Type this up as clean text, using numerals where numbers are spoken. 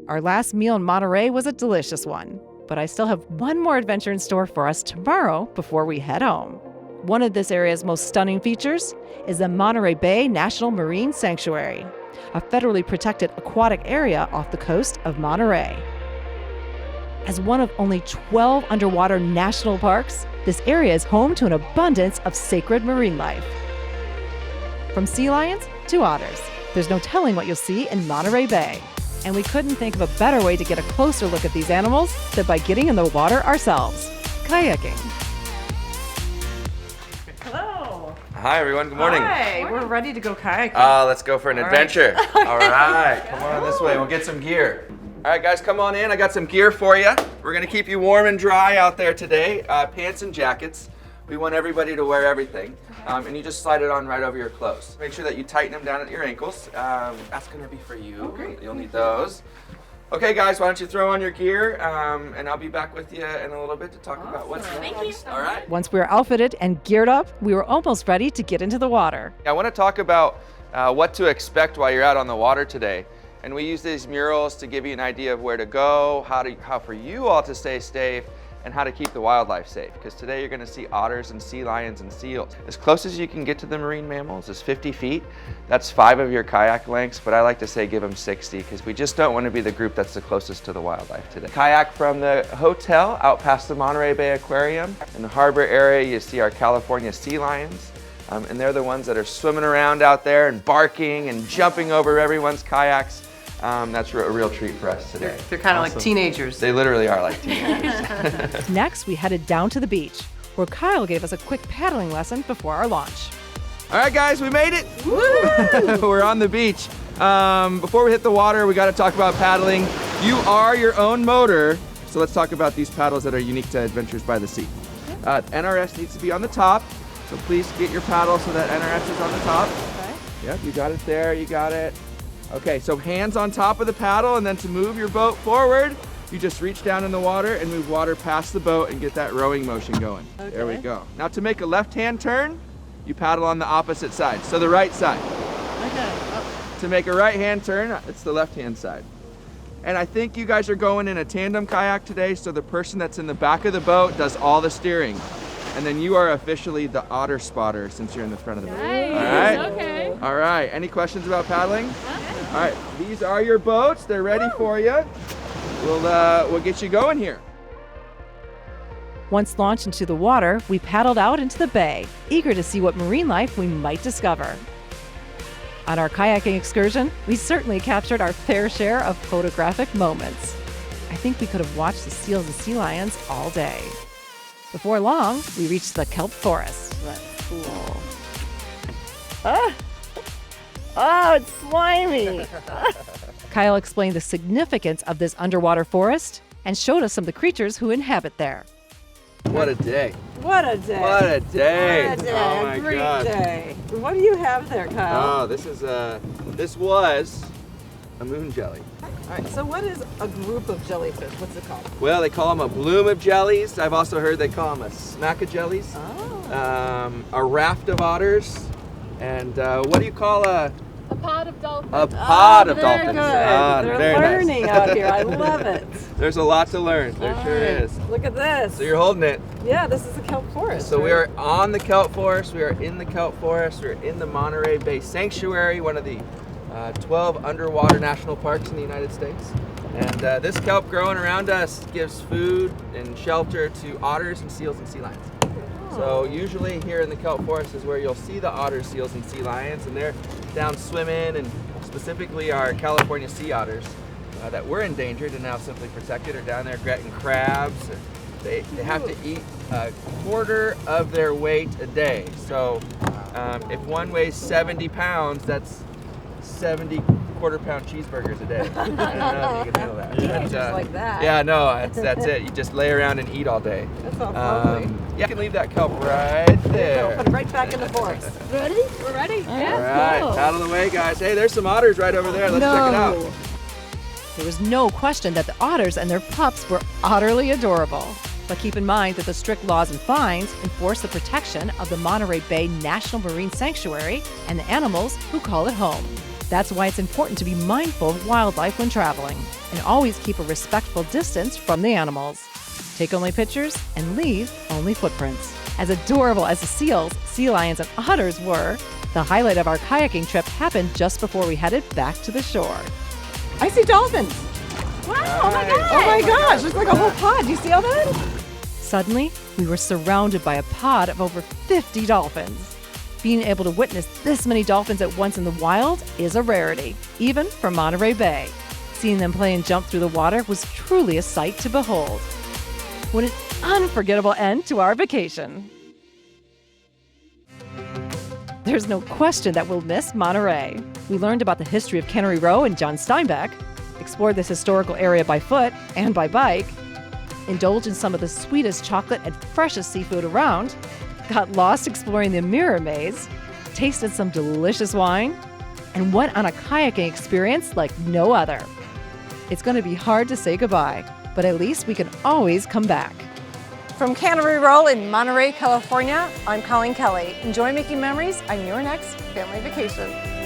Our last meal in Monterey was a delicious one, but I still have one more adventure in store for us tomorrow before we head home. One of this area's most stunning features is the Monterey Bay National Marine Sanctuary, a federally protected aquatic area off the coast of Monterey. As one of only 12 underwater national parks, this area is home to an abundance of sacred marine life. From sea lions to otters, there's no telling what you'll see in Monterey Bay. And we couldn't think of a better way to get a closer look at these animals than by getting in the water ourselves. Kayaking. Hello. Hi everyone, good morning. Hi, we're ready to go kayaking. Let's go for an adventure. All right, come on this way, we'll get some gear. All right guys, come on in, I got some gear for you. We're gonna keep you warm and dry out there today. Pants and jackets. We want everybody to wear everything. And you just slide it on right over your clothes. Make sure that you tighten them down at your ankles. That's gonna be for you. Oh, great. You'll need those. Okay guys, why don't you throw on your gear, and I'll be back with you in a little bit to talk about what's next. All right? Once we were outfitted and geared up, we were almost ready to get into the water. I want to talk about what to expect while you're out on the water today. And we use these murals to give you an idea of where to go, how for you all to stay safe, and how to keep the wildlife safe. Because today you're gonna see otters and sea lions and seals. As close as you can get to the marine mammals is 50 feet. That's 5 of your kayak lengths, but I like to say give them 60 because we just don't want to be the group that's the closest to the wildlife today. Kayak from the hotel out past the Monterey Bay Aquarium. In the harbor area, you see our California sea lions. And they're the ones that are swimming around out there and barking and jumping over everyone's kayaks. That's a real treat for us today. They're kind of like teenagers. They literally are like teenagers. Next, we headed down to the beach, where Kyle gave us a quick paddling lesson before our launch. All right, guys, we made it. Woo! We're on the beach. Before we hit the water, we got to talk about paddling. You are your own motor, so let's talk about these paddles that are unique to Adventures by the Sea. NRS needs to be on the top, so please get your paddle so that NRS is on the top. Okay. Yep, you got it there, you got it. Okay, so hands on top of the paddle, and then to move your boat forward, you just reach down in the water and move water past the boat and get that rowing motion going. Okay. There we go. Now to make a left-hand turn, you paddle on the opposite side, so the right side. Okay. Oh. To make a right-hand turn, it's the left-hand side. And I think you guys are going in a tandem kayak today, so the person that's in the back of the boat does all the steering. And then you are officially the otter spotter since you're in the front of the boat. Nice. All right? Okay. All right, any questions about paddling? All right, these are your boats. They're ready for you. We'll get you going here. Once launched into the water, we paddled out into the bay, eager to see what marine life we might discover. On our kayaking excursion, we certainly captured our fair share of photographic moments. I think we could have watched the seals and sea lions all day. Before long, we reached the kelp forest. That's cool. Oh, it's slimy. Kyle explained the significance of this underwater forest and showed us some of the creatures who inhabit there. What a day. What a day. What a day. What a day. Oh my Great God. day. What do you have there, Kyle? Oh, this was a moon jelly. All right, so what is a group of jellyfish? What's it called? Well, they call them a bloom of jellies. I've also heard they call them a smack of jellies. Oh. A raft of otters. And what do you call a pod of dolphins. A pod of very dolphins. Good. Very They're nice. learning out here. I love it. There's a lot to learn. There All sure right. is. Look at this. So you're holding it. Yeah, this is the kelp forest. So right? we are on the kelp forest. We are in the kelp forest. We're in the Monterey Bay Sanctuary, one of the 12 underwater national parks in the United States. And this kelp growing around us gives food and shelter to otters and seals and sea lions. So usually here in the kelp forest is where you'll see the otters, seals, and sea lions, and they're down swimming, and specifically our California sea otters that were endangered and now simply protected are down there getting crabs. They have to eat a quarter of their weight a day. So if one weighs 70 pounds, that's 70 quarter-pound cheeseburgers a day. I don't know if you can handle that. Just like that. Yeah, no, that's it. You just lay around and eat all day. That sounds lovely. Yeah, you can leave that kelp right there. Put it right back in the forest. Ready? We're ready. All right, out of the way, guys. Hey, there's some otters right over there. Let's check it out. There was no question that the otters and their pups were utterly adorable. But keep in mind that the strict laws and fines enforce the protection of the Monterey Bay National Marine Sanctuary and the animals who call it home. That's why it's important to be mindful of wildlife when traveling and always keep a respectful distance from the animals. Take only pictures and leave only footprints. As adorable as the seals, sea lions, and otters were, the highlight of our kayaking trip happened just before we headed back to the shore. I see dolphins. Wow, oh my God. Oh my gosh, there's like a whole pod. Do you see all that? Suddenly, we were surrounded by a pod of over 50 dolphins. Being able to witness this many dolphins at once in the wild is a rarity, even for Monterey Bay. Seeing them play and jump through the water was truly a sight to behold. What an unforgettable end to our vacation. There's no question that we'll miss Monterey. We learned about the history of Canneryrow and John Steinbeck, explored this historical area by foot and by bike, indulged in some of the sweetest chocolate and freshest seafood around, got lost exploring the mirror maze, tasted some delicious wine, and went on a kayaking experience like no other. It's going to be hard to say goodbye, but at least we can always come back. From Canneryrow in Monterey, California, I'm Colleen Kelly. Enjoy making memories on your next family vacation.